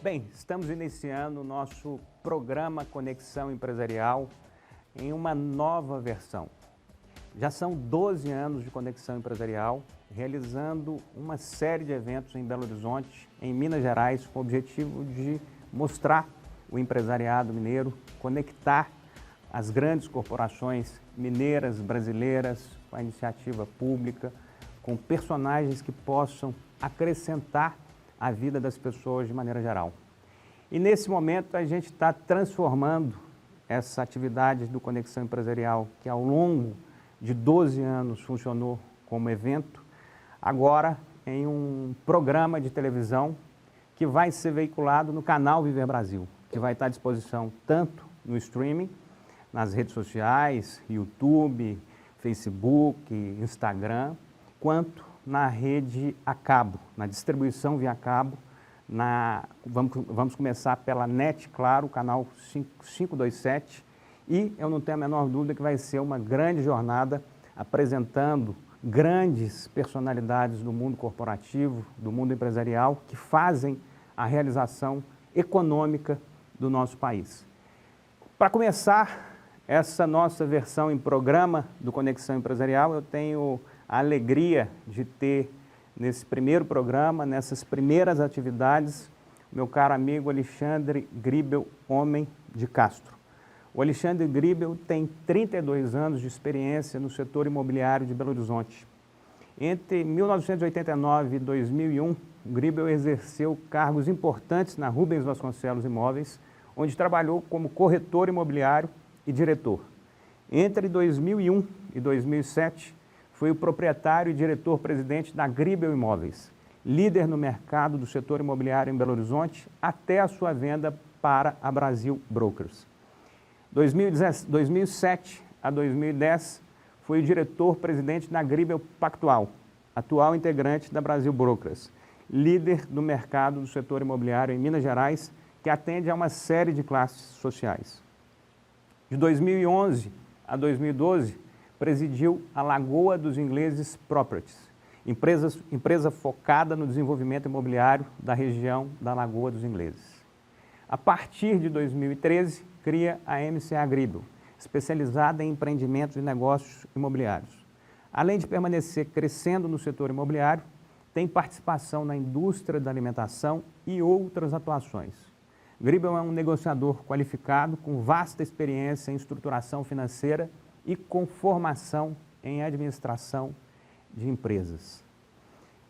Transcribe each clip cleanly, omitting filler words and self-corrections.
Bem, estamos iniciando o nosso programa Conexão Empresarial em uma nova versão. Já são 12 anos de Conexão Empresarial, realizando uma série de eventos em Belo Horizonte, em Minas Gerais, com o objetivo de mostrar o empresariado mineiro, conectar as grandes corporações mineiras, brasileiras, com a iniciativa pública, com personagens que possam acrescentar a vida das pessoas de maneira geral. E nesse momento a gente está transformando essa atividade do Conexão Empresarial, que ao longo de 12 anos funcionou como evento, agora em um programa de televisão que vai ser veiculado no canal Viver Brasil, que vai estar à disposição tanto no streaming, nas redes sociais, YouTube, Facebook, Instagram, quanto na rede a cabo, na distribuição via cabo. Vamos começar pela NET, claro, o canal 527, e eu não tenho a menor dúvida que vai ser uma grande jornada apresentando grandes personalidades do mundo corporativo, do mundo empresarial, que fazem a realização econômica do nosso país. Para começar essa nossa versão em programa do Conexão Empresarial, eu tenho a alegria de ter nesse primeiro programa, nessas primeiras atividades, meu caro amigo Alexandre Gribel Homem de Castro. O Alexandre Gribel tem 32 anos de experiência no setor imobiliário de Belo Horizonte. Entre 1989 e 2001, o Gribel exerceu cargos importantes na Rubens Vasconcelos Imóveis, onde trabalhou como corretor imobiliário e diretor. Entre 2001 e 2007, foi o proprietário e diretor-presidente da Gribel Imóveis, líder no mercado do setor imobiliário em Belo Horizonte, até a sua venda para a Brasil Brokers. 2007 a 2010, foi o diretor-presidente da Gribel Pactual, atual integrante da Brasil Brokers, líder do mercado do setor imobiliário em Minas Gerais, que atende a uma série de classes sociais. De 2011 a 2012, presidiu a Lagoa dos Ingleses Properties, empresa focada no desenvolvimento imobiliário da região da Lagoa dos Ingleses. A partir de 2013, cria a MCA Gribel, especializada em empreendimentos e negócios imobiliários. Além de permanecer crescendo no setor imobiliário, tem participação na indústria da alimentação e outras atuações. Gribel é um negociador qualificado, com vasta experiência em estruturação financeira e com formação em administração de empresas.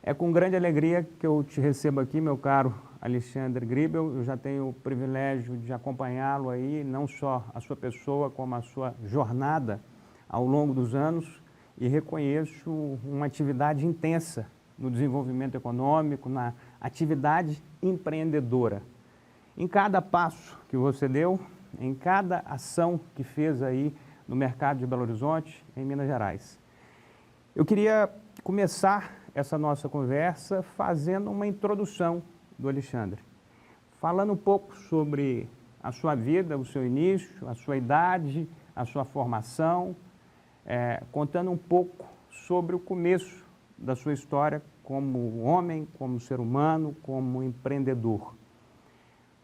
É com grande alegria que eu te recebo aqui, meu caro Alexandre Gribel. Eu já tenho o privilégio de acompanhá-lo aí, não só a sua pessoa, como a sua jornada ao longo dos anos, e reconheço uma atividade intensa no desenvolvimento econômico, na atividade empreendedora. Em cada passo que você deu, em cada ação que fez aí no mercado de Belo Horizonte, em Minas Gerais. Eu queria começar essa nossa conversa fazendo uma introdução do Alexandre, falando um pouco sobre a sua vida, o seu início, a sua idade, a sua formação, contando um pouco sobre o começo da sua história como homem, como ser humano, como empreendedor.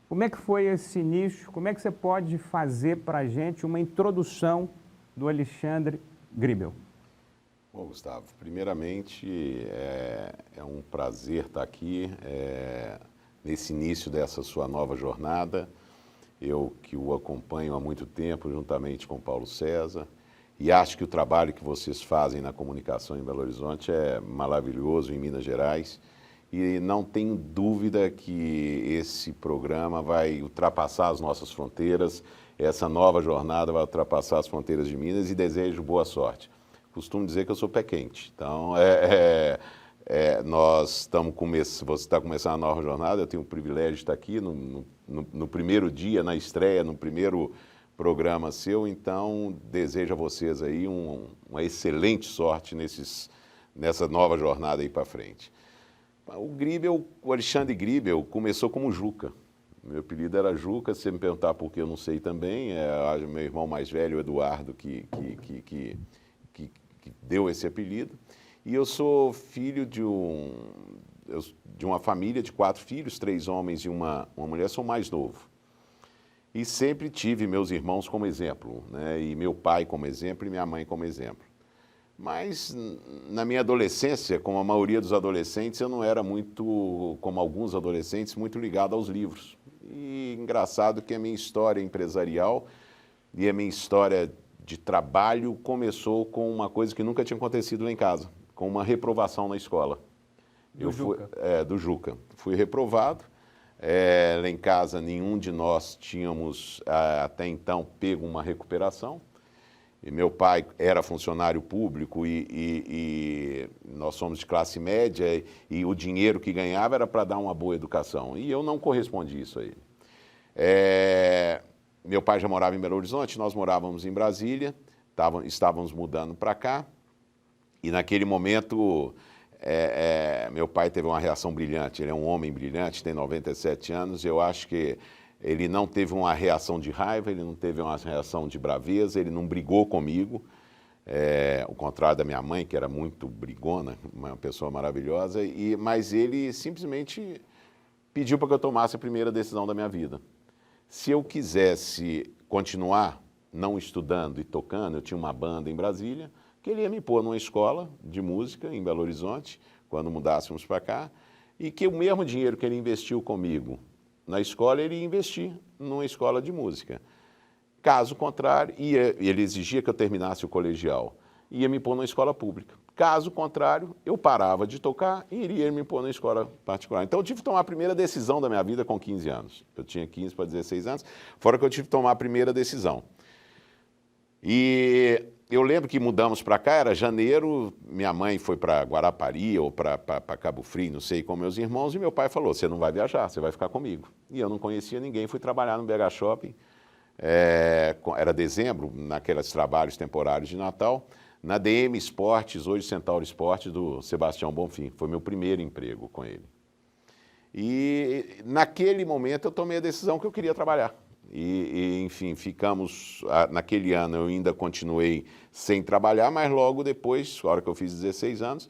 Como é que foi esse início? Como é que você pode fazer para a gente uma introdução do Alexandre Gribel? Bom, Gustavo, primeiramente é um prazer estar aqui nesse início dessa sua nova jornada. Eu que o acompanho há muito tempo, juntamente com o Paulo César, e acho que o trabalho que vocês fazem na comunicação em Belo Horizonte é maravilhoso, em Minas Gerais. E não tenho dúvida que esse programa vai ultrapassar as nossas fronteiras, essa nova jornada vai ultrapassar as fronteiras de Minas, e desejo boa sorte. Costumo dizer que eu sou pé quente, então nós estamos você está começando a nova jornada, eu tenho o privilégio de estar aqui no primeiro dia, na estreia, no primeiro programa seu, então desejo a vocês aí uma excelente sorte nessa nova jornada aí para frente. O Alexandre Gribel começou como Juca. Meu apelido era Juca, se você me perguntar por que eu não sei também. Meu irmão mais velho, o Eduardo, que deu esse apelido. E eu sou filho de uma família de 4 filhos, 3 homens e uma mulher, sou mais novo. E sempre tive meus irmãos como exemplo, né? E meu pai como exemplo e minha mãe como exemplo. Mas na minha adolescência, como a maioria dos adolescentes, eu não era muito, como alguns adolescentes, muito ligado aos livros. E engraçado que a minha história empresarial e a minha história de trabalho começou com uma coisa que nunca tinha acontecido lá em casa, com uma reprovação na escola. Do Juca? Do Juca. Fui reprovado. Lá em casa, nenhum de nós tínhamos, até então, pego uma recuperação. E meu pai era funcionário público e nós somos de classe média e o dinheiro que ganhava era para dar uma boa educação. E eu não correspondi isso a ele. Meu pai já morava em Belo Horizonte, nós morávamos em Brasília, estávamos mudando para cá. E naquele momento, meu pai teve uma reação brilhante. Ele é um homem brilhante, tem 97 anos. Eu acho que ele não teve uma reação de raiva, ele não teve uma reação de braveza, ele não brigou comigo, ao contrário da minha mãe, que era muito brigona, uma pessoa maravilhosa, mas ele simplesmente pediu para que eu tomasse a primeira decisão da minha vida. Se eu quisesse continuar não estudando e tocando, eu tinha uma banda em Brasília, que ele ia me pôr numa escola de música em Belo Horizonte, quando mudássemos para cá, e que o mesmo dinheiro que ele investiu comigo na escola, ele ia investir numa escola de música. Caso contrário, ele exigia que eu terminasse o colegial, ia me pôr numa escola pública. Caso contrário, eu parava de tocar e iria me pôr numa escola particular. Então eu tive que tomar a primeira decisão da minha vida com 15 anos. Eu tinha 15 para 16 anos, fora que eu tive que tomar a primeira decisão. E eu lembro que mudamos para cá, era janeiro, minha mãe foi para Guarapari ou para Cabo Frio, não sei, com meus irmãos, e meu pai falou, você não vai viajar, você vai ficar comigo. E eu não conhecia ninguém, fui trabalhar no BH Shopping, era dezembro, naqueles trabalhos temporários de Natal, na DM Esportes, hoje Centauro Esportes, do Sebastião Bonfim. Foi meu primeiro emprego com ele. E naquele momento eu tomei a decisão que eu queria trabalhar. Enfim, ficamos, naquele ano eu ainda continuei sem trabalhar, mas logo depois, na hora que eu fiz 16 anos,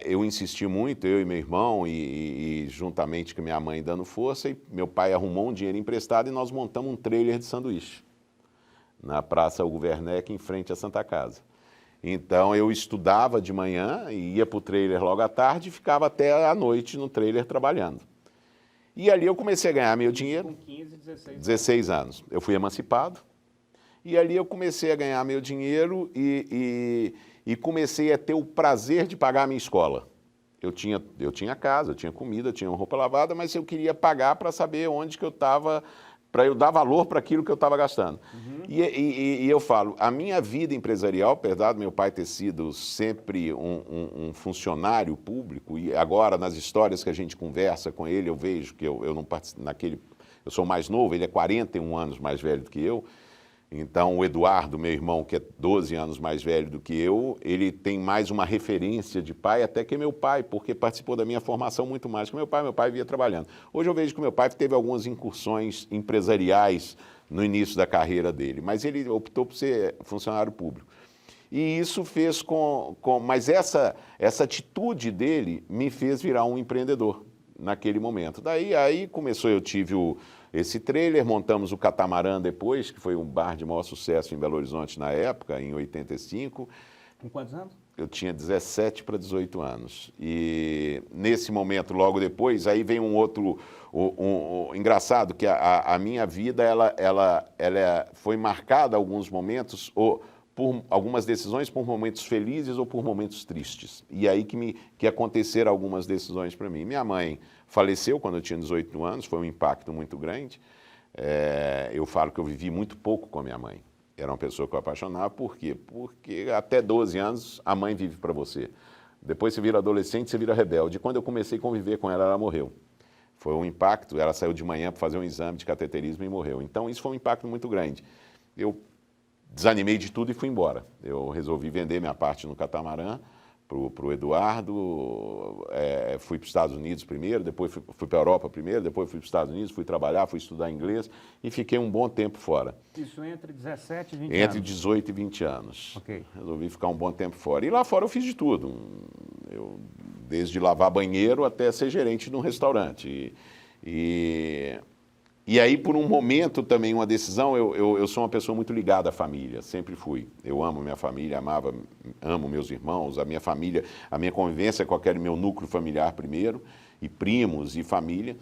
eu insisti muito, eu e meu irmão, e juntamente com minha mãe dando força, e meu pai arrumou um dinheiro emprestado e nós montamos um trailer de sanduíche na Praça Hugo Werneck, em frente à Santa Casa. Então eu estudava de manhã, ia para o trailer logo à tarde e ficava até à noite no trailer trabalhando. E ali eu comecei a ganhar meu dinheiro. Com 15, 16 anos. Eu fui emancipado. E ali eu comecei a ganhar meu dinheiro e comecei a ter o prazer de pagar a minha escola. Eu tinha casa, eu tinha comida, eu tinha roupa lavada, mas eu queria pagar para saber onde que eu estava, para eu dar valor para aquilo que eu estava gastando. Uhum. E eu falo, a minha vida empresarial, apesar do meu pai ter sido sempre um funcionário público, e agora nas histórias que a gente conversa com ele, eu vejo que eu não participo eu sou mais novo, ele é 41 anos mais velho do que eu, então o Eduardo, meu irmão, que é 12 anos mais velho do que eu, ele tem mais uma referência de pai até que meu pai, porque participou da minha formação muito mais que meu pai via trabalhando. Hoje eu vejo que meu pai teve algumas incursões empresariais no início da carreira dele, mas ele optou por ser funcionário público. E isso fez mas essa atitude dele me fez virar um empreendedor naquele momento. Aí começou, eu tive esse trailer, montamos o Catamarã depois, que foi um bar de maior sucesso em Belo Horizonte na época, em 85. Com quantos anos? Eu tinha 17 para 18 anos. E nesse momento, logo depois, aí vem um outro... engraçado que a minha vida, ela foi marcada alguns momentos, por algumas decisões, por momentos felizes ou por momentos tristes. E aí que aconteceram algumas decisões para mim. Minha mãe faleceu quando eu tinha 18 anos, foi um impacto muito grande. Eu falo que eu vivi muito pouco com a minha mãe. Era uma pessoa que eu apaixonava, por quê? Porque até 12 anos a mãe vive para você. Depois você vira adolescente, você vira rebelde. E quando eu comecei a conviver com ela, ela morreu. Foi um impacto, ela saiu de manhã para fazer um exame de cateterismo e morreu. Então isso foi um impacto muito grande. Eu desanimei de tudo e fui embora. Eu resolvi vender minha parte no Catamarã para o Eduardo, fui para os Estados Unidos primeiro, depois fui para a Europa primeiro, depois fui para os Estados Unidos, fui trabalhar, fui estudar inglês e fiquei um bom tempo fora. Isso entre 17 e 20 anos? Entre 18 e 20 anos. Ok. Resolvi ficar um bom tempo fora. E lá fora eu fiz de tudo. Eu desde lavar banheiro até ser gerente de um restaurante. E aí, por um momento também, uma decisão, eu sou uma pessoa muito ligada à família, sempre fui. Eu amo minha família, amo meus irmãos, a minha família, a minha convivência com aquele meu núcleo familiar primeiro, e primos e família.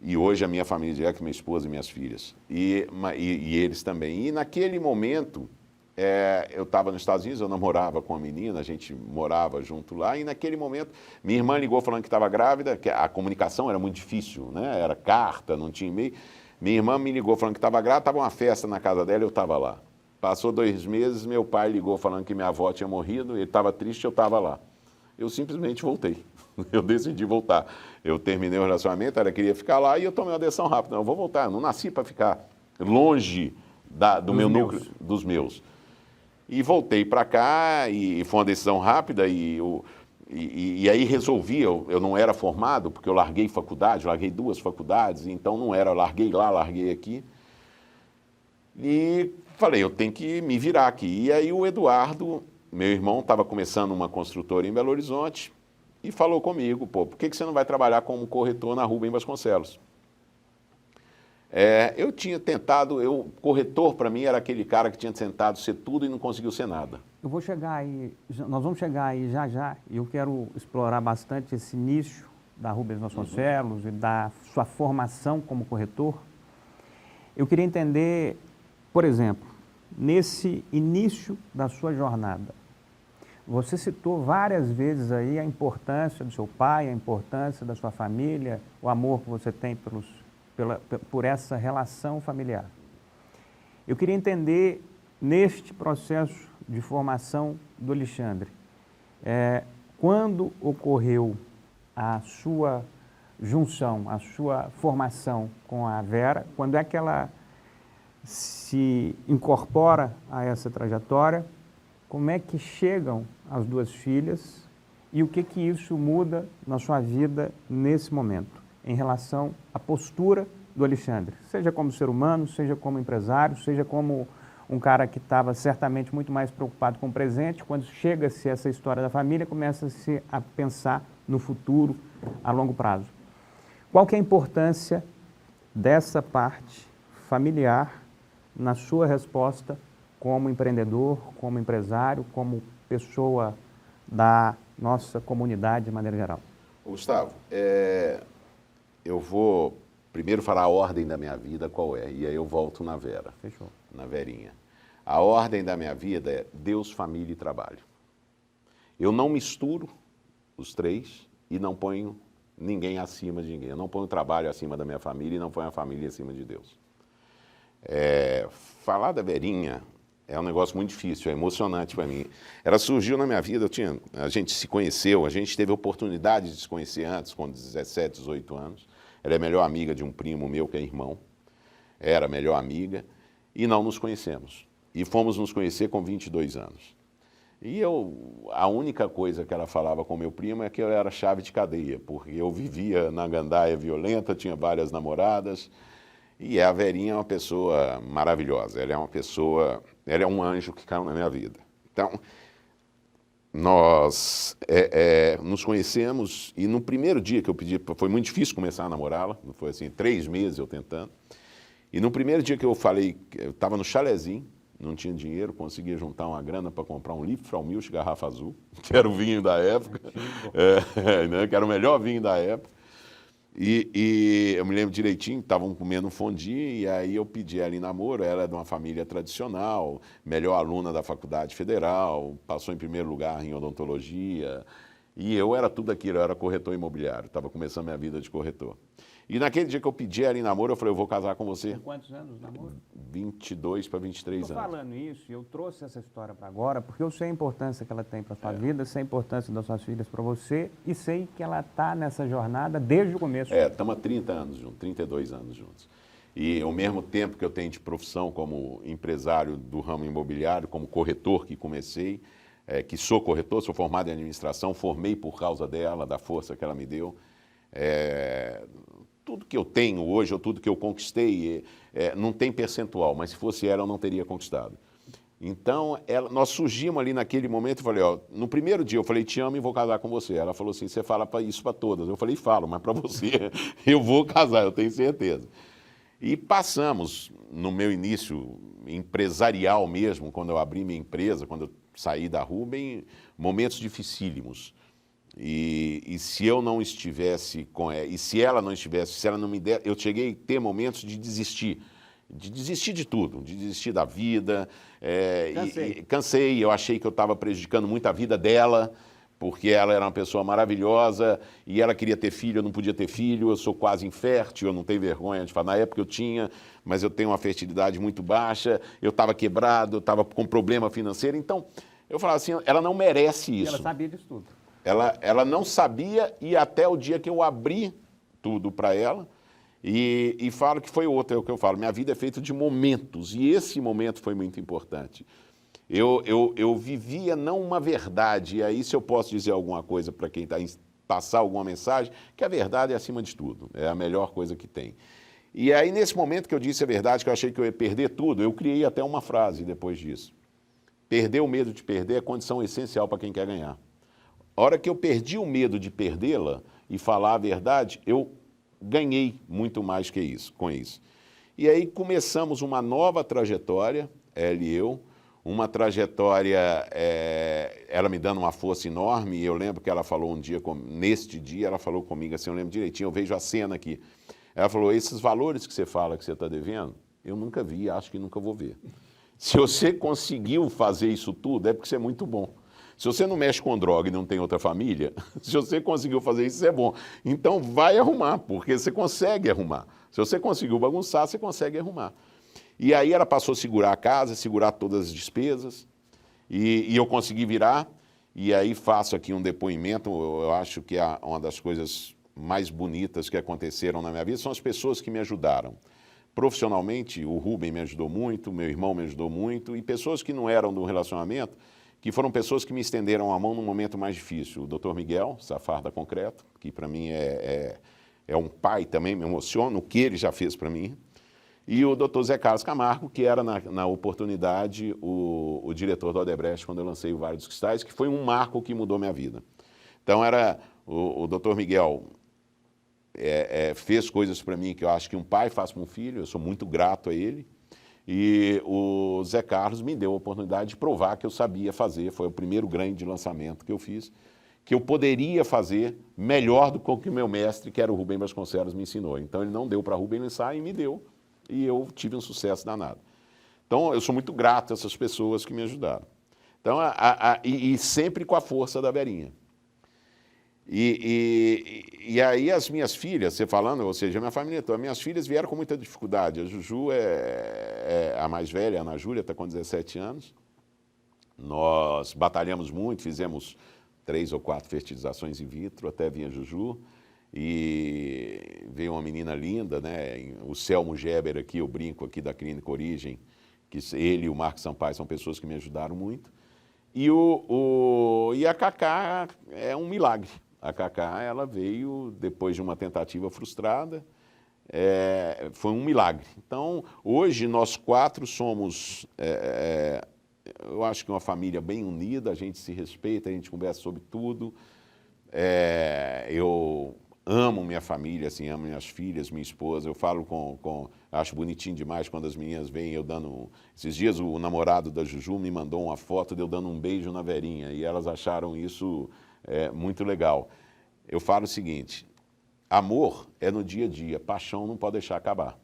E hoje a minha família direta, minha esposa e minhas filhas. E eles também. E naquele momento, eu estava nos Estados Unidos, eu namorava com a menina, a gente morava junto lá, e naquele momento, minha irmã ligou falando que estava grávida, que a comunicação era muito difícil, né? Era carta, não tinha e-mail. Minha irmã me ligou falando que estava grávida, estava uma festa na casa dela, eu estava lá. Passou 2 meses, meu pai ligou falando que minha avó tinha morrido, ele estava triste, eu estava lá. Eu simplesmente voltei. Eu decidi voltar. Eu terminei o relacionamento, ela queria ficar lá e eu tomei uma decisão rápida. Não, eu vou voltar, eu não nasci para ficar longe do meu núcleo, dos meus. E voltei para cá e foi uma decisão rápida e aí resolvi, eu não era formado, porque eu larguei faculdade, larguei 2 faculdades, então não era, larguei lá, larguei aqui. E falei, eu tenho que me virar aqui. E aí o Eduardo, meu irmão, estava começando uma construtora em Belo Horizonte e falou comigo, pô, por que você não vai trabalhar como corretor na Rubem Vasconcelos? Eu tinha tentado, corretor para mim era aquele cara que tinha tentado ser tudo e não conseguiu ser nada. Eu vou chegar aí, nós vamos chegar aí já já, e eu quero explorar bastante esse início da Rubens Vasconcelos e da sua formação como corretor. Eu queria entender, por exemplo, nesse início da sua jornada, você citou várias vezes aí a importância do seu pai, a importância da sua família, o amor que você tem por essa relação familiar. Eu queria entender, neste processo de formação do Alexandre, quando ocorreu a sua junção, a sua formação com a Vera, quando é que ela se incorpora a essa trajetória, como é que chegam as 2 filhas e o que isso muda na sua vida nesse momento, em relação à postura do Alexandre, seja como ser humano, seja como empresário, seja como um cara que estava certamente muito mais preocupado com o presente. Quando chega-se essa história da família, começa-se a pensar no futuro a longo prazo. Qual que é a importância dessa parte familiar na sua resposta como empreendedor, como empresário, como pessoa da nossa comunidade de maneira geral? Gustavo, eu vou primeiro falar a ordem da minha vida qual é, e aí eu volto na Vera. Fechou. Na Verinha. A ordem da minha vida é Deus, família e trabalho. Eu não misturo os 3 e não ponho ninguém acima de ninguém. Eu não ponho o trabalho acima da minha família e não ponho a família acima de Deus. Falar da Verinha é um negócio muito difícil, é emocionante para mim. Ela surgiu na minha vida, a gente se conheceu, a gente teve a oportunidade de se conhecer antes, com 17, 18 anos. Ela é melhor amiga de um primo meu que é irmão. Era melhor amiga. E não nos conhecemos. E fomos nos conhecer com 22 anos. E a única coisa que ela falava com meu primo é que eu era chave de cadeia, porque eu vivia na gandaia violenta, tinha várias namoradas, e a Verinha é uma pessoa maravilhosa, ela é um anjo que caiu na minha vida. Então, nós nos conhecemos, e no primeiro dia que eu pedi, foi muito difícil começar a namorá-la, foi assim, 3 meses eu tentando, e no primeiro dia que eu falei, eu estava no chalezinho, não tinha dinheiro, conseguia juntar uma grana para comprar um Liebfraumilch garrafa azul, que era o vinho da época, né, que era o melhor vinho da época. E eu me lembro direitinho, estavam comendo um fondue, e aí eu pedi ela em namoro. Ela é de uma família tradicional, melhor aluna da Faculdade Federal, passou em primeiro lugar em odontologia, e eu era tudo aquilo, eu era corretor imobiliário, estava começando minha vida de corretor. E naquele dia que eu pedi ela em namoro, eu falei, eu vou casar com você. Com quantos anos namoro? 22 para 23 anos. Estou falando isso, e eu trouxe essa história para agora, porque eu sei a importância que ela tem para a sua vida, sei a importância das suas filhas para você, e sei que ela está nessa jornada desde o começo. Estamos há 30 anos juntos, 32 anos juntos. E ao mesmo tempo que eu tenho de profissão como empresário do ramo imobiliário, como corretor que comecei, que sou corretor, sou formado em administração, formei por causa dela, da força que ela me deu. Tudo que eu tenho hoje, ou tudo que eu conquistei, não tem percentual, mas se fosse ela, eu não teria conquistado. Então, nós surgimos ali naquele momento, eu falei, ó, no primeiro dia eu falei, te amo e vou casar com você. Ela falou assim, você fala isso para todas. Eu falei, falo, mas para você eu vou casar, eu tenho certeza. E passamos, no meu início empresarial mesmo, quando eu abri minha empresa, quando eu saí da Rubem, momentos dificílimos. E se eu não estivesse e se ela não estivesse, se ela não me der, eu cheguei a ter momentos de desistir de tudo, de desistir da vida. Cansei, eu achei que eu estava prejudicando muito a vida dela, porque ela era uma pessoa maravilhosa e ela queria ter filho, eu não podia ter filho, eu sou quase infértil, eu não tenho vergonha de falar. Na época eu tinha, mas eu tenho uma fertilidade muito baixa, eu estava quebrado, eu estava com problema financeiro, então eu falava assim, ela não merece isso. E ela sabia disso tudo. Ela não sabia, e até o dia que eu abri tudo para ela, e falo que foi outro, é o que eu falo, minha vida é feita de momentos, e esse momento foi muito importante. Eu vivia não uma verdade, e aí se eu posso dizer alguma coisa para quem está passar alguma mensagem, que a verdade é acima de tudo, é a melhor coisa que tem. E aí nesse momento que eu disse a verdade, que eu achei que eu ia perder tudo, eu criei até uma frase depois disso. Perder o medo de perder é condição essencial para quem quer ganhar. A hora que eu perdi o medo de perdê-la e falar a verdade, eu ganhei muito mais que isso, com isso. E aí começamos uma nova trajetória, ela e eu, uma trajetória, ela me dando uma força enorme, e eu lembro que ela falou um dia, neste dia, ela falou comigo assim, eu lembro direitinho, eu vejo a cena aqui. Ela falou, esses valores que você fala que você está devendo, eu nunca vi, acho que nunca vou ver. Se você conseguiu fazer isso tudo, é porque você é muito bom. Se você não mexe com droga e não tem outra família, se você conseguiu fazer isso, é bom. Então vai arrumar, porque você consegue arrumar. Se você conseguiu bagunçar, você consegue arrumar. E aí ela passou a segurar a casa, segurar todas as despesas, e eu consegui virar, e aí faço aqui um depoimento, eu acho que é uma das coisas mais bonitas que aconteceram na minha vida, são as pessoas que me ajudaram. Profissionalmente, o Rubem me ajudou muito, meu irmão me ajudou muito, e pessoas que não eram do relacionamento, que foram pessoas que me estenderam a mão num momento mais difícil. O Dr. Miguel Safar da Concreto, que para mim é um pai também, me emociona o que ele já fez para mim. E o Dr. Zé Carlos Camargo, que era, na oportunidade, o diretor do Odebrecht, quando eu lancei o Vale dos Cristais, que foi um marco que mudou minha vida. Então, era o Dr. Miguel fez coisas para mim que eu acho que um pai faz para um filho, eu sou muito grato a ele. E o Zé Carlos me deu a oportunidade de provar que eu sabia fazer, foi o primeiro grande lançamento que eu fiz, que eu poderia fazer melhor do que o que o meu mestre, que era o Rubem Vasconcelos, me ensinou. Então ele não deu para Rubem lançar e me deu, e eu tive um sucesso danado. Então eu sou muito grato a essas pessoas que me ajudaram. Então, e sempre com a força da Verinha. E aí as minhas filhas, você falando, ou seja, a minha família toda, minhas filhas vieram com muita dificuldade. A Juju é a mais velha, a Ana Júlia, está com 17 anos. Nós batalhamos muito, fizemos 3 ou 4 fertilizações in vitro, até vir a Juju. E veio uma menina linda, né? O Selmo Geber aqui, eu brinco aqui da Clínica Origem, que ele e o Marcos Sampaio são pessoas que me ajudaram muito. E a Cacá é um milagre. A Cacá, ela veio depois de uma tentativa frustrada, foi um milagre. Então, hoje nós 4 somos, eu acho que uma família bem unida, a gente se respeita, a gente conversa sobre tudo. Eu amo minha família, assim, amo minhas filhas, minha esposa. Eu falo acho bonitinho demais quando as meninas vêm eu dando... Esses dias o namorado da Juju me mandou uma foto de eu dando um beijo na Verinha, e elas acharam isso muito legal. Eu falo o seguinte, amor é no dia a dia, paixão não pode deixar acabar.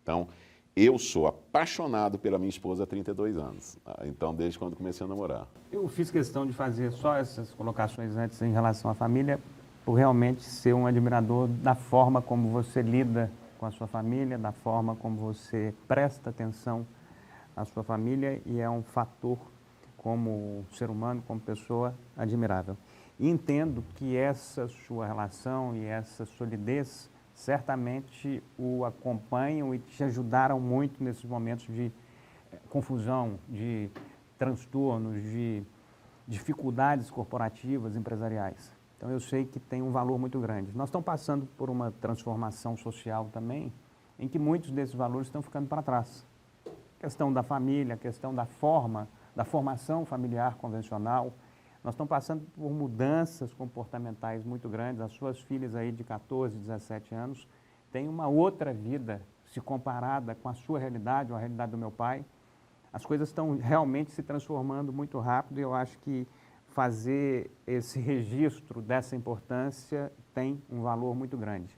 Então, eu sou apaixonado pela minha esposa há 32 anos, então desde quando comecei a namorar. Eu fiz questão de fazer só essas colocações antes em relação à família, por realmente ser um admirador da forma como você lida com a sua família, da forma como você presta atenção à sua família, e é um fator como ser humano, como pessoa, admirável. E entendo que essa sua relação e essa solidez certamente o acompanham e te ajudaram muito nesses momentos de confusão, de transtornos, de dificuldades corporativas, empresariais. Então eu sei que tem um valor muito grande. Nós estamos passando por uma transformação social também, em que muitos desses valores estão ficando para trás. A questão da família, a questão da forma da formação familiar convencional. Nós estamos passando por mudanças comportamentais muito grandes. As suas filhas aí de 14, 17 anos têm uma outra vida se comparada com a sua realidade ou a realidade do meu pai. As coisas estão realmente se transformando muito rápido e eu acho que fazer esse registro dessa importância tem um valor muito grande.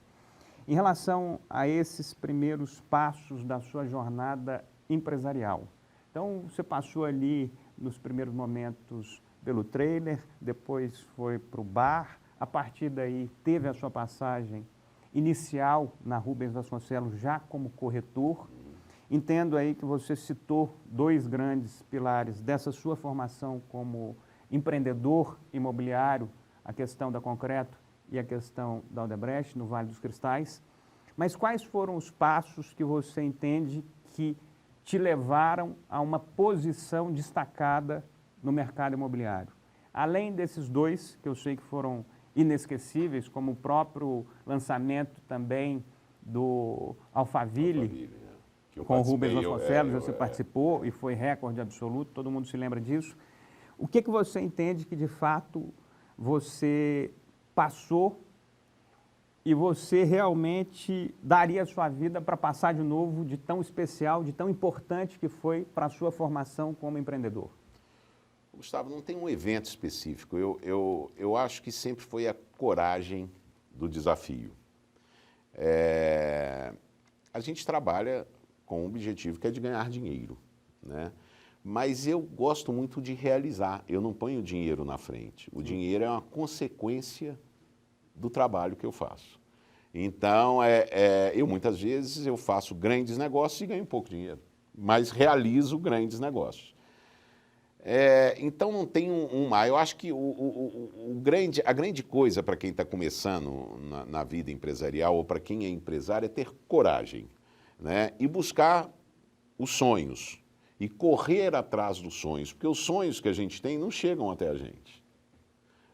Em relação a esses primeiros passos da sua jornada empresarial, então você passou ali nos primeiros momentos pelo trailer, depois foi para o bar, a partir daí teve a sua passagem inicial na Rubens Vasconcelos já como corretor. Entendo aí que você citou dois grandes pilares dessa sua formação como empreendedor imobiliário, a questão da Concreto e a questão da Odebrecht, no Vale dos Cristais. Mas quais foram os passos que você entende que te levaram a uma posição destacada no mercado imobiliário? Além desses dois, que eu sei que foram inesquecíveis, como o próprio lançamento também do Alphaville, com o Rubens Vasconcelos, você participou e foi recorde absoluto, todo mundo se lembra disso. O que você entende que, de fato, você passou e você realmente daria a sua vida para passar de novo de tão especial, de tão importante que foi para a sua formação como empreendedor? Gustavo, não tem um evento específico. Eu acho que sempre foi a coragem do desafio. A gente trabalha com um objetivo que é de ganhar dinheiro, né? Mas eu gosto muito de realizar, eu não ponho o dinheiro na frente. O dinheiro é uma consequência do trabalho que eu faço. Então, eu muitas vezes eu faço grandes negócios e ganho pouco dinheiro, mas realizo grandes negócios. Então, não tem eu acho que a grande coisa para quem está começando na vida empresarial ou para quem é empresário é ter coragem, né? E buscar os sonhos e correr atrás dos sonhos, porque os sonhos que a gente tem não chegam até a gente.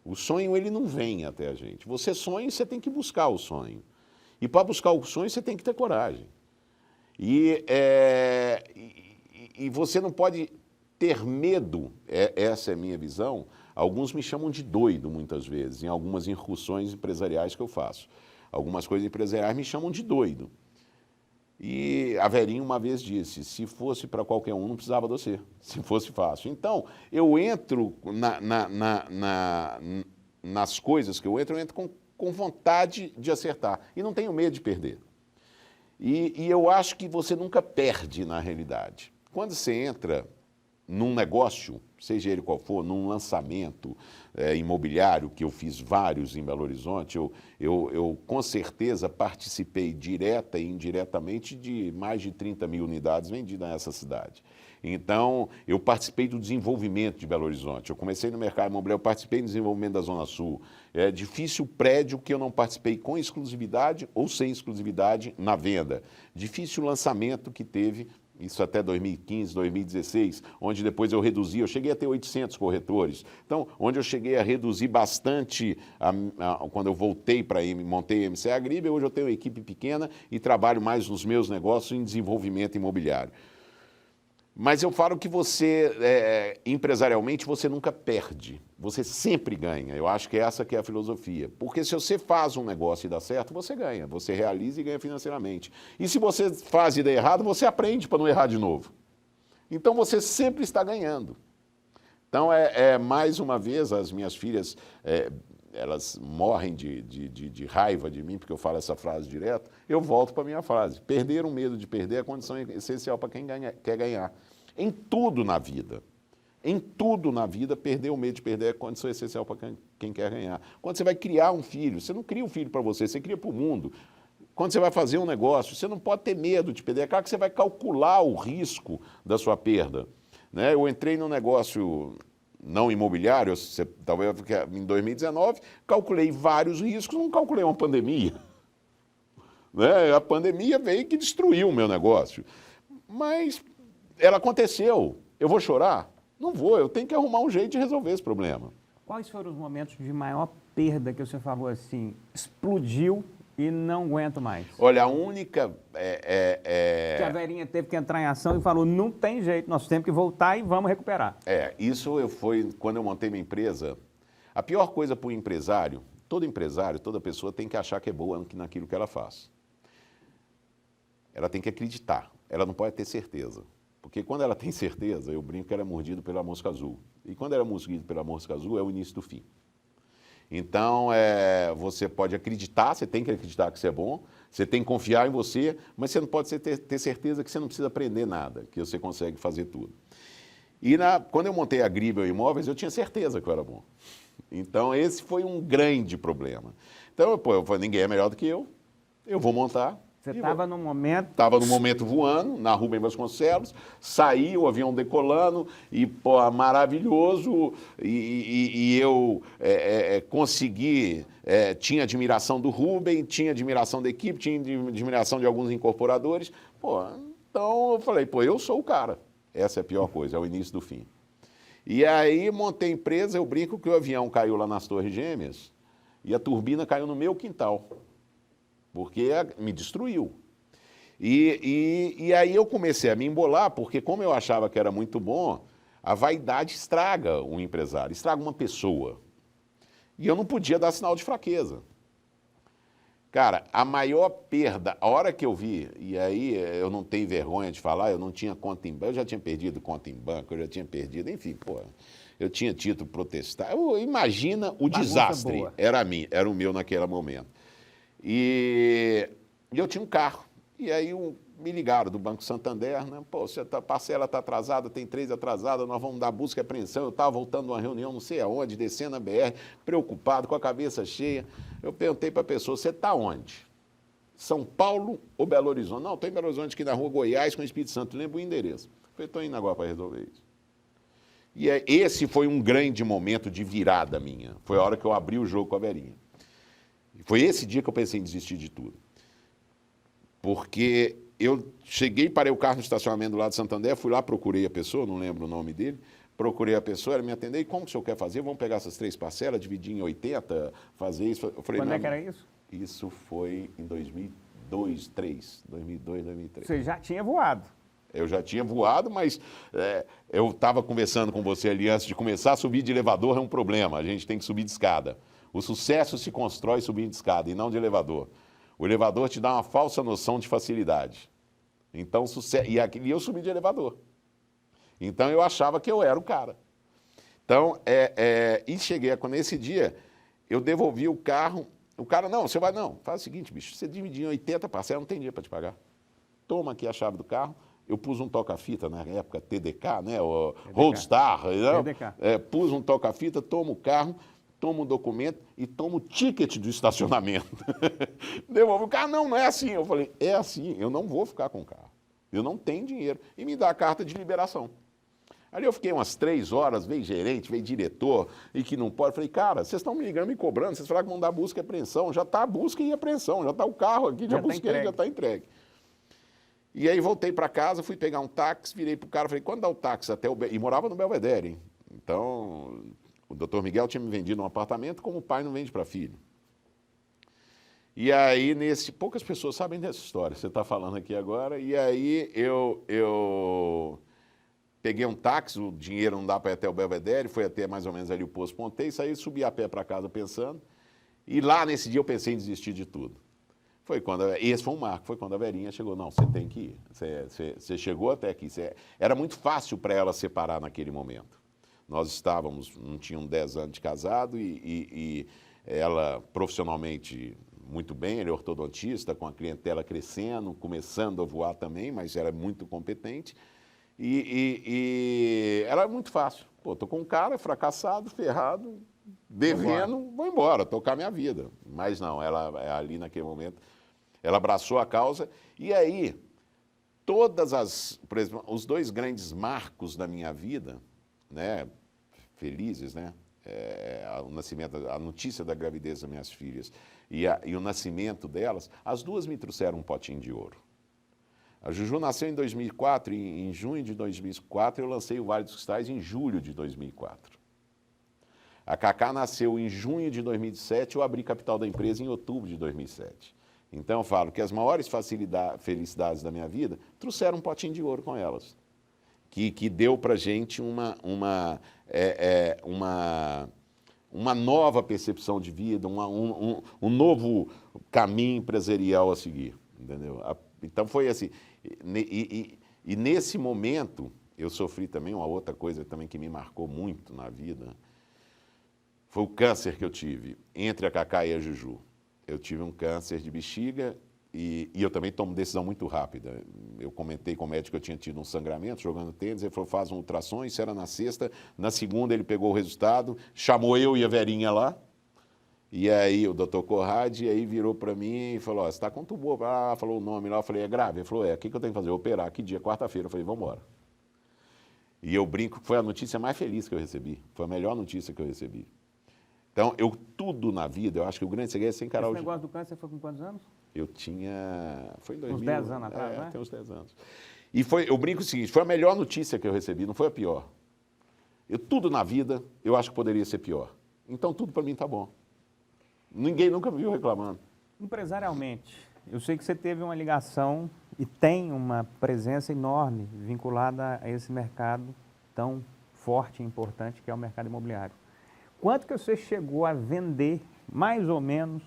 O sonho, ele não vem até a gente. Você sonha e você tem que buscar o sonho. E para buscar o sonho, você tem que ter coragem. E você não pode ter medo, essa é a minha visão. Alguns me chamam de doido, muitas vezes, em algumas incursões empresariais que eu faço. Algumas coisas empresariais me chamam de doido. E a Verinha uma vez disse, se fosse para qualquer um, não precisava de você, se fosse fácil. Então, eu entro nas coisas que eu entro com vontade de acertar. E não tenho medo de perder. E eu acho que você nunca perde na realidade. Quando você entra num negócio, seja ele qual for, num lançamento imobiliário, que eu fiz vários em Belo Horizonte, eu com certeza participei direta e indiretamente de mais de 30 mil unidades vendidas nessa cidade. Então, eu participei do desenvolvimento de Belo Horizonte. Eu comecei no mercado imobiliário, eu participei do desenvolvimento da Zona Sul. É difícil prédio que eu não participei com exclusividade ou sem exclusividade na venda. Difícil lançamento que teve, isso até 2015, 2016, onde depois eu reduzi, eu cheguei a ter 800 corretores. Então, onde eu cheguei a reduzir bastante, quando eu voltei para montei a MCA Agribe, hoje eu tenho uma equipe pequena e trabalho mais nos meus negócios em desenvolvimento imobiliário. Mas eu falo que você, empresarialmente, você nunca perde, você sempre ganha. Eu acho que essa que é a filosofia. Porque se você faz um negócio e dá certo, você ganha, você realiza e ganha financeiramente. E se você faz e dá errado, você aprende para não errar de novo. Então você sempre está ganhando. Então, mais uma vez, as minhas filhas, elas morrem de raiva de mim, porque eu falo essa frase direto, eu volto para a minha frase. Perder o medo de perder é a condição essencial para quem quer ganhar. Em tudo na vida. Em tudo na vida, perder o medo de perder é a condição essencial para quem quer ganhar. Quando você vai criar um filho, você não cria um filho para você, você cria para o mundo. Quando você vai fazer um negócio, você não pode ter medo de perder. É claro que você vai calcular o risco da sua perda, né? Eu entrei num negócio não imobiliário, talvez em 2019, calculei vários riscos, não calculei uma pandemia. Né? A pandemia veio que destruiu o meu negócio. Mas ela aconteceu. Eu vou chorar? Não vou, eu tenho que arrumar um jeito de resolver esse problema. Quais foram os momentos de maior perda que você falou assim, explodiu E não aguento mais. Olha, a única... Que a Verinha teve que entrar em ação e falou, não tem jeito, nós temos que voltar e vamos recuperar. Isso foi quando eu montei minha empresa. A pior coisa para o empresário, toda pessoa tem que achar que é boa naquilo que ela faz. Ela tem que acreditar, ela não pode ter certeza. Porque quando ela tem certeza, eu brinco que ela é mordida pela mosca azul. E quando ela é mordida pela mosca azul, é o início do fim. Então, você pode acreditar, você tem que acreditar que você é bom, você tem que confiar em você, mas você não pode ter certeza que você não precisa aprender nada, que você consegue fazer tudo. E quando eu montei a Gribel Imóveis, eu tinha certeza que eu era bom. Então, esse foi um grande problema. Então, eu falei, ninguém é melhor do que eu vou montar. Você estava no momento... Estava no momento voando, na Rubem Vasconcelos, saí, o avião decolando, e pô, maravilhoso, e eu consegui, tinha admiração do Rubem, tinha admiração da equipe, tinha admiração de alguns incorporadores. Pô, então eu falei, pô, eu sou o cara. Essa é a pior coisa, é o início do fim. E aí montei a empresa, eu brinco que o avião caiu lá nas Torres Gêmeas, e a turbina caiu no meu quintal. Porque me destruiu. E aí eu comecei a me embolar, porque como eu achava que era muito bom, a vaidade estraga um empresário, estraga uma pessoa. E eu não podia dar sinal de fraqueza. Cara, a maior perda, a hora que eu vi, e aí eu não tenho vergonha de falar, eu não tinha conta em banco, eu já tinha perdido conta em banco, eu já tinha perdido, enfim, pô, eu tinha título protestar. Imagina o desastre, era o meu naquele momento. E eu tinha um carro, e aí me ligaram do Banco Santander, né? Pô, a parcela está atrasada, tem 3 atrasadas, nós vamos dar busca e apreensão. Eu estava voltando de uma reunião, não sei aonde, descendo a BR, preocupado, com a cabeça cheia. Eu perguntei para a pessoa, você está onde? São Paulo ou Belo Horizonte? Não, estou em Belo Horizonte, aqui na rua Goiás, com o Espírito Santo. Lembro o endereço. Eu falei, estou indo agora para resolver isso. E esse foi um grande momento de virada minha. Foi a hora que eu abri o jogo com a Verinha. Foi esse dia que eu pensei em desistir de tudo. Porque eu cheguei, parei o carro no estacionamento do lado de Santander, fui lá, procurei a pessoa, não lembro o nome dele, procurei a pessoa, ela me atendeu, e como que o senhor quer fazer? Vamos pegar essas 3 parcelas, dividir em 80, fazer isso? Eu falei, quando é que era isso? Isso foi em 2002, 2003. Você já tinha voado. Eu já tinha voado, mas eu estava conversando com você ali antes de começar, subir de elevador é um problema, a gente tem que subir de escada. O sucesso se constrói subindo de escada e não de elevador. O elevador te dá uma falsa noção de facilidade. Então, e eu subi de elevador. Então, eu achava que eu era o cara. Então, e cheguei nesse dia, eu devolvi o carro. O cara, não, você vai, não. Faz o seguinte, bicho, você dividir em 80 parcelas, não tem dinheiro para te pagar. Toma aqui a chave do carro. Eu pus um toca-fita na época, TDK, né? O Roadstar. Pus um toca-fita, tomo o carro, tomo o documento e tomo o ticket do estacionamento. Devolvo o carro, não é assim. Eu falei, é assim, eu não vou ficar com o carro. Eu não tenho dinheiro. E me dá a carta de liberação. Ali eu fiquei umas 3 horas, veio gerente, veio diretor, e que não pode. Eu falei, cara, vocês estão me ligando, me cobrando, vocês falaram que vão dar busca e apreensão. Já está a busca e apreensão, já está o carro aqui, já busquei, já está entregue. E aí voltei para casa, fui pegar um táxi, virei para o cara, falei, quando dá o táxi até e morava no Belvedere, hein? Então, o doutor Miguel tinha me vendido um apartamento, como o pai não vende para filho. E aí, poucas pessoas sabem dessa história, você está falando aqui agora, e aí eu peguei um táxi, o dinheiro não dá para ir até o Belvedere, foi até mais ou menos ali o Poço Pontei, saí, subi a pé para casa pensando, e lá nesse dia eu pensei em desistir de tudo. Esse foi um marco, foi quando a Verinha chegou, não, você tem que ir, você chegou até aqui. Era muito fácil para ela separar naquele momento. Nós não tínhamos 10 anos de casado e ela profissionalmente muito bem, ele é ortodontista, com a clientela crescendo, começando a voar também, mas era muito competente. E era muito fácil. Pô, tô com um cara fracassado, ferrado, devendo, vou embora, tocar minha vida. Mas não, ela ali naquele momento, ela abraçou a causa. E aí, por exemplo, os 2 grandes marcos da minha vida, né, felizes, né, o nascimento, a notícia da gravidez das minhas filhas e o nascimento delas, as 2 me trouxeram um potinho de ouro. A Juju nasceu em 2004 e em junho de 2004 eu lancei o Vale dos Cristais em julho de 2004. A Cacá nasceu em junho de 2007, eu abri capital da empresa em outubro de 2007. Então eu falo que as maiores felicidades da minha vida trouxeram um potinho de ouro com elas, que deu para a gente uma nova percepção de vida, um novo caminho empresarial a seguir, entendeu? Então foi assim, e nesse momento eu sofri também uma outra coisa também que me marcou muito na vida, foi o câncer que eu tive entre a Cacá e a Juju. Eu tive um câncer de bexiga e eu também tomo decisão muito rápida. Eu comentei com o médico que eu tinha tido um sangramento jogando tênis, ele falou, faz um ultrassom, isso era na sexta, na segunda ele pegou o resultado, chamou eu e a Verinha lá, e aí o doutor Corrade, aí virou para mim e falou, você está com tumor, falou o nome lá, eu falei, é grave? Ele falou, o que eu tenho que fazer? Operar, que dia? Quarta-feira. Eu falei, vamos embora. E eu brinco que foi a notícia mais feliz que eu recebi, foi a melhor notícia que eu recebi. Então, tudo na vida, eu acho que o grande segredo é você encarar Esse negócio do câncer foi com quantos anos? Eu tinha... Foi em 2000. Uns 10 anos atrás, né? Tem uns 10 anos. E eu brinco o seguinte, foi a melhor notícia que eu recebi, não foi a pior. Tudo na vida, eu acho que poderia ser pior. Então, tudo para mim tá bom. Ninguém nunca me viu reclamando. Empresarialmente, eu sei que você teve uma ligação e tem uma presença enorme vinculada a esse mercado tão forte e importante que é o mercado imobiliário. Quanto que você chegou a vender, mais ou menos,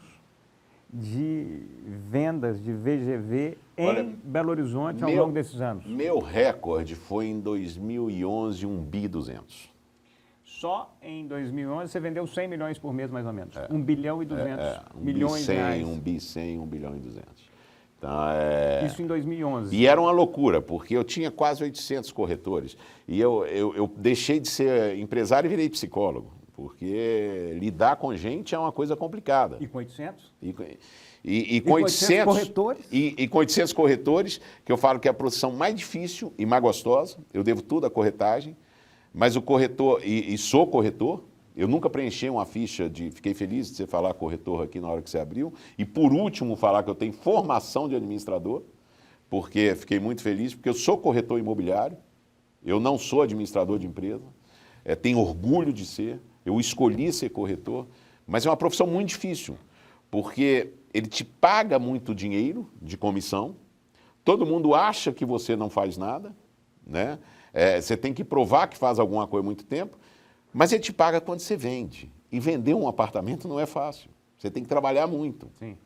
de vendas de VGV em Belo Horizonte ao longo desses anos? Meu recorde foi em 2011, 1 bi 200. Só em 2011 você vendeu 100 milhões por mês, mais ou menos. 1 bilhão e 200 milhões de reais. 1 bi 100, 1 bilhão e 200. Então, Isso em 2011. E era uma loucura, porque eu tinha quase 800 corretores. E eu deixei de ser empresário e virei psicólogo. Porque lidar com gente é uma coisa complicada. E com 800? E com 800 corretores? E com 800 corretores, que eu falo que é a profissão mais difícil e mais gostosa. Eu devo tudo à corretagem. Mas o corretor, e sou corretor, eu nunca preenchi uma ficha fiquei feliz de você falar corretor aqui na hora que você abriu. E por último, falar que eu tenho formação de administrador, porque fiquei muito feliz, porque eu sou corretor imobiliário, eu não sou administrador de empresa, tenho orgulho de ser. Eu escolhi ser corretor, mas é uma profissão muito difícil, porque ele te paga muito dinheiro de comissão, todo mundo acha que você não faz nada, né? Você tem que provar que faz alguma coisa há muito tempo, mas ele te paga quando você vende. E vender um apartamento não é fácil, você tem que trabalhar muito. Sim.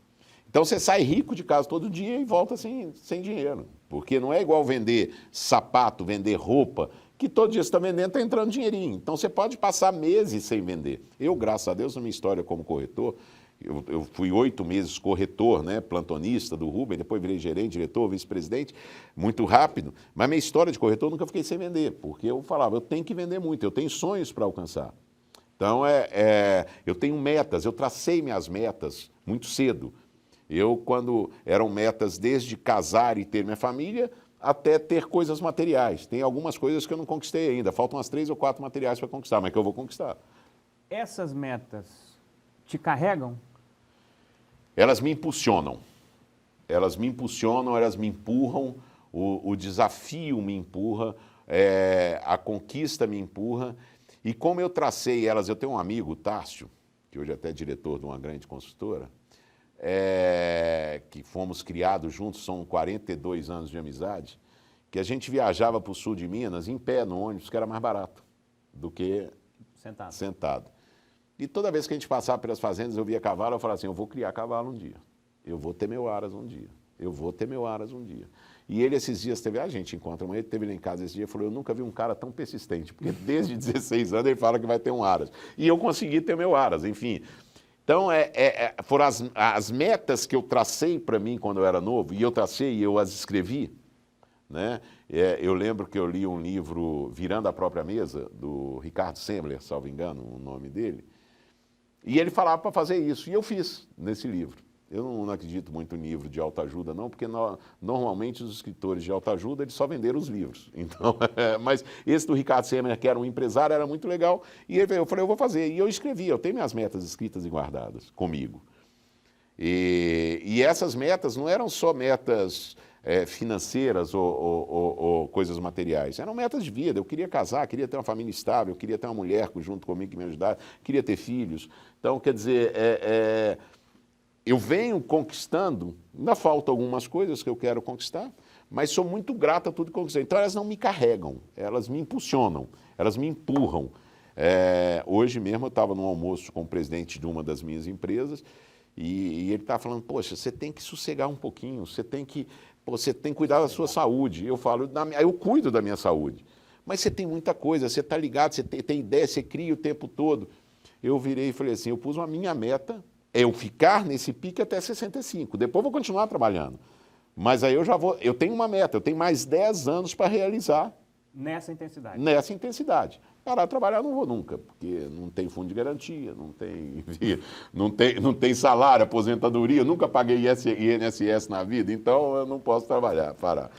Então você sai rico de casa todo dia e volta sem dinheiro, porque não é igual vender sapato, vender roupa, que todo dia você está vendendo, está entrando dinheirinho. Então você pode passar meses sem vender. Eu, graças a Deus, na minha história como corretor, eu fui 8 meses corretor, né, plantonista do Rubem, depois virei gerente, diretor, vice-presidente, muito rápido. Mas minha história de corretor nunca fiquei sem vender, porque eu falava, eu tenho que vender muito, eu tenho sonhos para alcançar. Então eu tenho metas, eu tracei minhas metas muito cedo. Quando eram metas desde casar e ter minha família, até ter coisas materiais. Tem algumas coisas que eu não conquistei ainda, faltam umas 3 ou 4 materiais para conquistar, mas que eu vou conquistar. Essas metas te carregam? Elas me impulsionam. Elas me empurram, o desafio me empurra, a conquista me empurra. E como eu tracei elas, eu tenho um amigo, o Tárcio, que hoje até é diretor de uma grande consultora, que fomos criados juntos, são 42 anos de amizade, que a gente viajava para o sul de Minas em pé no ônibus, que era mais barato do que sentado. E toda vez que a gente passava pelas fazendas, eu via cavalo, eu falava assim, eu vou criar cavalo um dia, eu vou ter meu aras um dia, eu vou ter meu aras um dia. E ele esses dias teve, a gente encontra, ele teve lá em casa esse dia e falou, eu nunca vi um cara tão persistente, porque desde 16 anos ele fala que vai ter um aras. E eu consegui ter meu aras, enfim. Então, foram as metas que eu tracei para mim quando eu era novo, e eu tracei e eu as escrevi, né? Eu lembro que eu li um livro, Virando a Própria Mesa, do Ricardo Semler, salvo engano, o nome dele, e ele falava para fazer isso, e eu fiz nesse livro. Eu não acredito muito em livro de autoajuda, não, porque normalmente os escritores de autoajuda, eles só venderam os livros. Então, mas esse do Ricardo Semler, que era um empresário, era muito legal. E eu falei, eu vou fazer. E eu escrevi, eu tenho minhas metas escritas e guardadas comigo. E essas metas não eram só metas financeiras ou coisas materiais. Eram metas de vida. Eu queria casar, queria ter uma família estável, eu queria ter uma mulher junto comigo que me ajudasse, queria ter filhos. Então, quer dizer, eu venho conquistando, ainda faltam algumas coisas que eu quero conquistar, mas sou muito grato a tudo que conquistei. Então elas não me carregam, elas me impulsionam, elas me empurram. Hoje mesmo eu estava num almoço com o presidente de uma das minhas empresas e ele estava falando, poxa, você tem que sossegar um pouquinho, você tem que cuidar da sua saúde. Eu falo, eu cuido da minha saúde, mas você tem muita coisa, você está ligado, você tem ideia, você cria o tempo todo. Eu virei e falei assim, eu pus uma minha meta, é eu ficar nesse pique até 65, depois vou continuar trabalhando. Mas aí eu tenho uma meta, eu tenho mais 10 anos para realizar. Nessa intensidade? Nessa intensidade. Parar de trabalhar não vou nunca, porque não tem fundo de garantia, não tem salário, aposentadoria, eu nunca paguei INSS na vida, então eu não posso parar.